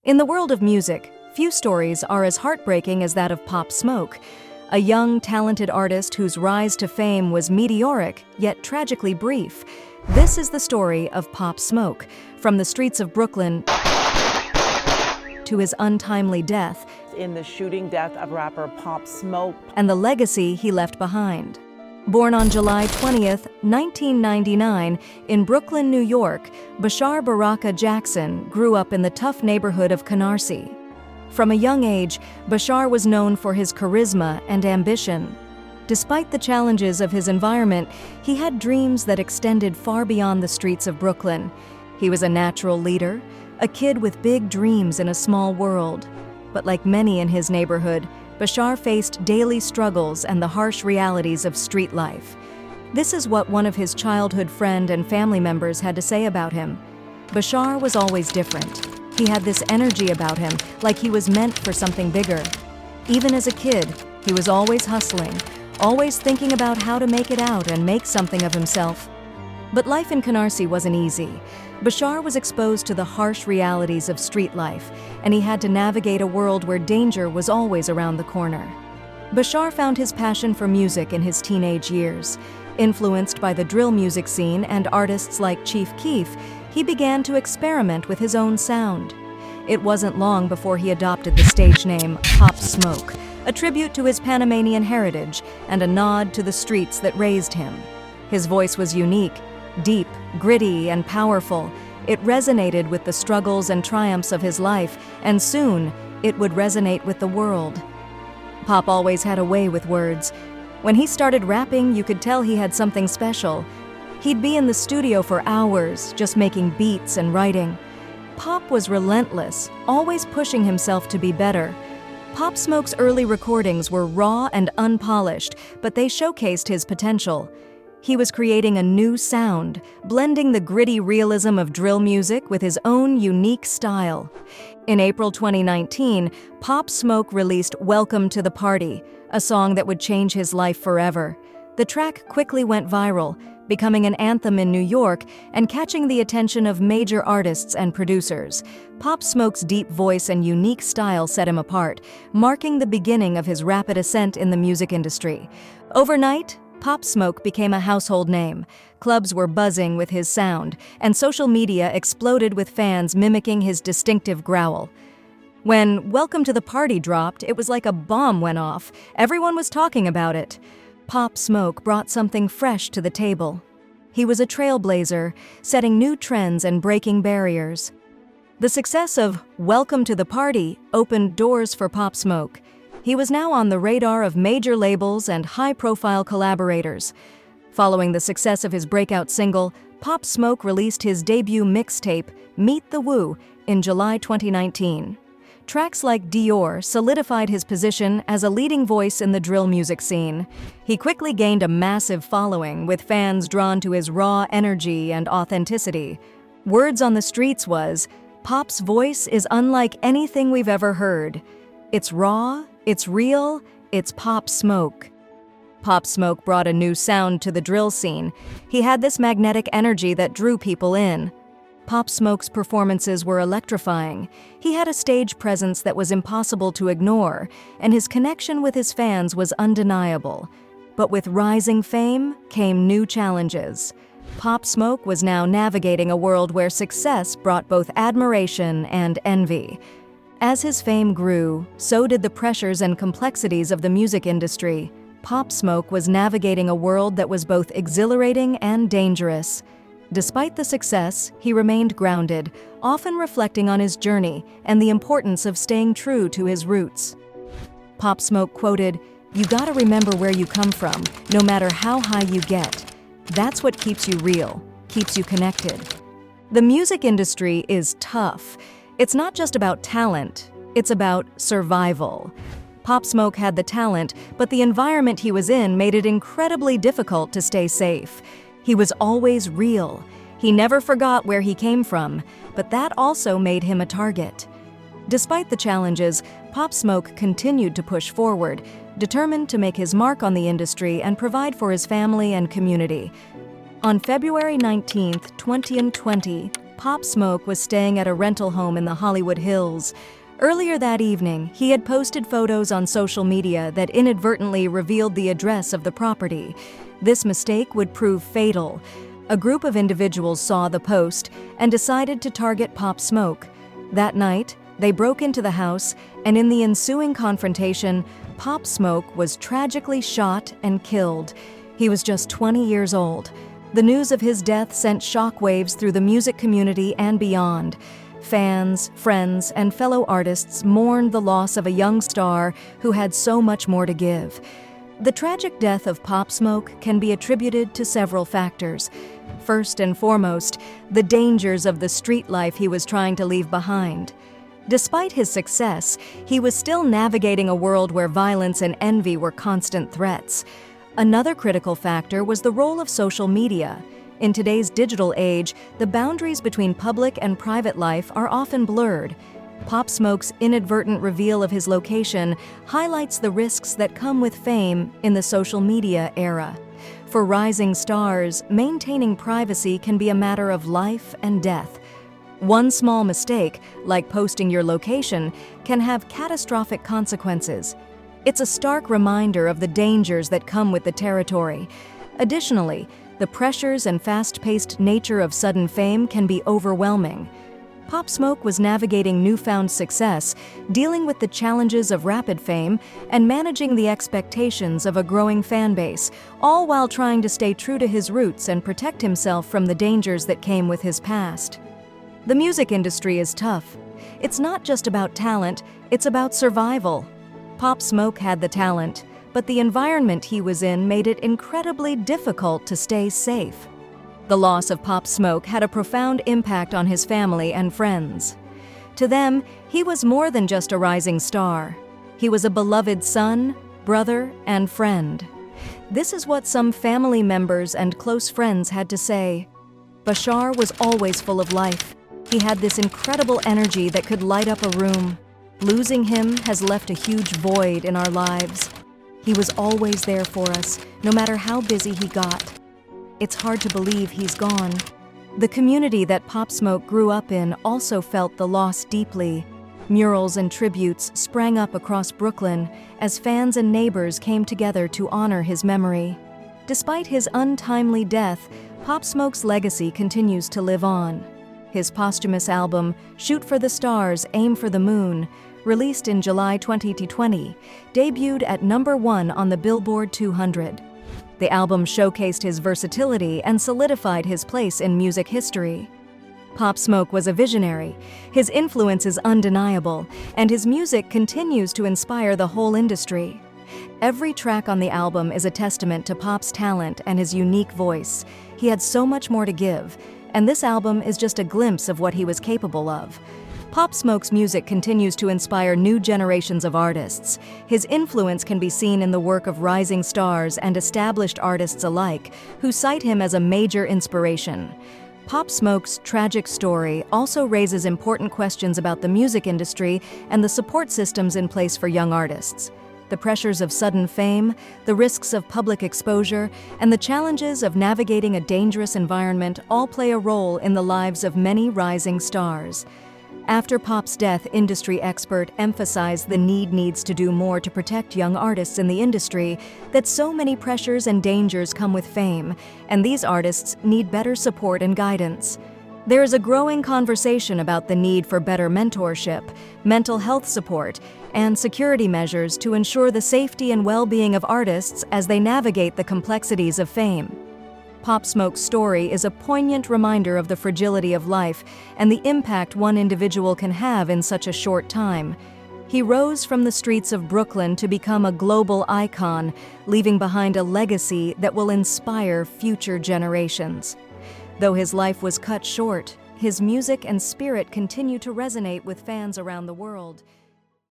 In the world of music, few stories are as heartbreaking as that of Pop Smoke, a young, talented artist whose rise to fame was meteoric, yet tragically brief. This is the story of Pop Smoke, from the streets of Brooklyn to his untimely death, in the shooting death of rapper Pop Smoke, and the legacy he left behind. Born on July 20th, 1999, in Brooklyn, New York, Bashar Baraka Jackson grew up in the tough neighborhood of Canarsie. From a young age, Bashar was known for his charisma and ambition. Despite the challenges of his environment, he had dreams that extended far beyond the streets of Brooklyn. He was a natural leader, a kid with big dreams in a small world. But like many in his neighborhood, Bashar faced daily struggles and the harsh realities of street life. This is what one of his childhood friend and family members had to say about him. Bashar was always different. He had this energy about him, like he was meant for something bigger. Even as a kid, he was always hustling, always thinking about how to make it out and make something of himself. But life in Canarsie wasn't easy. Bashar was exposed to the harsh realities of street life, and he had to navigate a world where danger was always around the corner. Bashar found his passion for music in his teenage years. Influenced by the drill music scene and artists like Chief Keef, he began to experiment with his own sound. It wasn't long before he adopted the stage name Pop Smoke, a tribute to his Panamanian heritage and a nod to the streets that raised him. His voice was unique, deep, gritty, and powerful. It resonated with the struggles and triumphs of his life, and soon it would resonate with the world. Pop always had a way with words. When he started rapping, you could tell he had something special. He'd be in the studio for hours, just making beats and writing. Pop was relentless, always pushing himself to be better. Pop Smoke's early recordings were raw and unpolished, but they showcased his potential. He was creating a new sound, blending the gritty realism of drill music with his own unique style. In April 2019, Pop Smoke released Welcome to the Party, a song that would change his life forever. The track quickly went viral, becoming an anthem in New York and catching the attention of major artists and producers. Pop Smoke's deep voice and unique style set him apart, marking the beginning of his rapid ascent in the music industry. Overnight, Pop Smoke became a household name. Clubs were buzzing with his sound, and social media exploded with fans mimicking his distinctive growl. When Welcome to the Party dropped, it was like a bomb went off. Everyone was talking about it. Pop Smoke brought something fresh to the table. He was a trailblazer, setting new trends and breaking barriers. The success of Welcome to the Party opened doors for Pop Smoke. He was now on the radar of major labels and high-profile collaborators. Following the success of his breakout single, Pop Smoke released his debut mixtape, Meet the Woo, in July 2019. Tracks like Dior solidified his position as a leading voice in the drill music scene. He quickly gained a massive following, with fans drawn to his raw energy and authenticity. Words on the streets was, "Pop's voice is unlike anything we've ever heard. It's raw, it's real, it's Pop Smoke." Pop Smoke brought a new sound to the drill scene. He had this magnetic energy that drew people in. Pop Smoke's performances were electrifying. He had a stage presence that was impossible to ignore, and his connection with his fans was undeniable. But with rising fame came new challenges. Pop Smoke was now navigating a world where success brought both admiration and envy. As his fame grew, so did the pressures and complexities of the music industry. Pop Smoke was navigating a world that was both exhilarating and dangerous. Despite the success, he remained grounded, often reflecting on his journey and the importance of staying true to his roots. Pop Smoke quoted, "You gotta remember where you come from, no matter how high you get. That's what keeps you real, keeps you connected." The music industry is tough. It's not just about talent, it's about survival. Pop Smoke had the talent, but the environment he was in made it incredibly difficult to stay safe. He was always real. He never forgot where he came from, but that also made him a target. Despite the challenges, Pop Smoke continued to push forward, determined to make his mark on the industry and provide for his family and community. On February 19, 2020, Pop Smoke was staying at a rental home in the Hollywood Hills. Earlier that evening, he had posted photos on social media that inadvertently revealed the address of the property. This mistake would prove fatal. A group of individuals saw the post and decided to target Pop Smoke. That night, they broke into the house, and in the ensuing confrontation, Pop Smoke was tragically shot and killed. He was just 20 years old. The news of his death sent shockwaves through the music community and beyond. Fans, friends, and fellow artists mourned the loss of a young star who had so much more to give. The tragic death of Pop Smoke can be attributed to several factors. First and foremost, the dangers of the street life he was trying to leave behind. Despite his success, he was still navigating a world where violence and envy were constant threats. Another critical factor was the role of social media. In today's digital age, the boundaries between public and private life are often blurred. Pop Smoke's inadvertent reveal of his location highlights the risks that come with fame in the social media era. For rising stars, maintaining privacy can be a matter of life and death. One small mistake, like posting your location, can have catastrophic consequences. It's a stark reminder of the dangers that come with the territory. Additionally, the pressures and fast-paced nature of sudden fame can be overwhelming. Pop Smoke was navigating newfound success, dealing with the challenges of rapid fame, and managing the expectations of a growing fan base, all while trying to stay true to his roots and protect himself from the dangers that came with his past. The music industry is tough. It's not just about talent, it's about survival. Pop Smoke had the talent, but the environment he was in made it incredibly difficult to stay safe. The loss of Pop Smoke had a profound impact on his family and friends. To them, he was more than just a rising star. He was a beloved son, brother, and friend. This is what some family members and close friends had to say. Bashar was always full of life. He had this incredible energy that could light up a room. Losing him has left a huge void in our lives. He was always there for us, no matter how busy he got. It's hard to believe he's gone. The community that Pop Smoke grew up in also felt the loss deeply. Murals and tributes sprang up across Brooklyn as fans and neighbors came together to honor his memory. Despite his untimely death, Pop Smoke's legacy continues to live on. His posthumous album, Shoot for the Stars, Aim for the Moon, released in July 2020, debuted at #1 on the Billboard 200. The album showcased his versatility and solidified his place in music history. Pop Smoke was a visionary. His influence is undeniable, and his music continues to inspire the whole industry. Every track on the album is a testament to Pop's talent and his unique voice. He had so much more to give, and this album is just a glimpse of what he was capable of. Pop Smoke's music continues to inspire new generations of artists. His influence can be seen in the work of rising stars and established artists alike, who cite him as a major inspiration. Pop Smoke's tragic story also raises important questions about the music industry and the support systems in place for young artists. The pressures of sudden fame, the risks of public exposure, and the challenges of navigating a dangerous environment all play a role in the lives of many rising stars. After Pop's death, industry expert emphasized the need needs to do more to protect young artists in the industry, that so many pressures and dangers come with fame, and these artists need better support and guidance. There is a growing conversation about the need for better mentorship, mental health support, and security measures to ensure the safety and well-being of artists as they navigate the complexities of fame. Pop Smoke's story is a poignant reminder of the fragility of life and the impact one individual can have in such a short time. He rose from the streets of Brooklyn to become a global icon, leaving behind a legacy that will inspire future generations. Though his life was cut short, his music and spirit continue to resonate with fans around the world.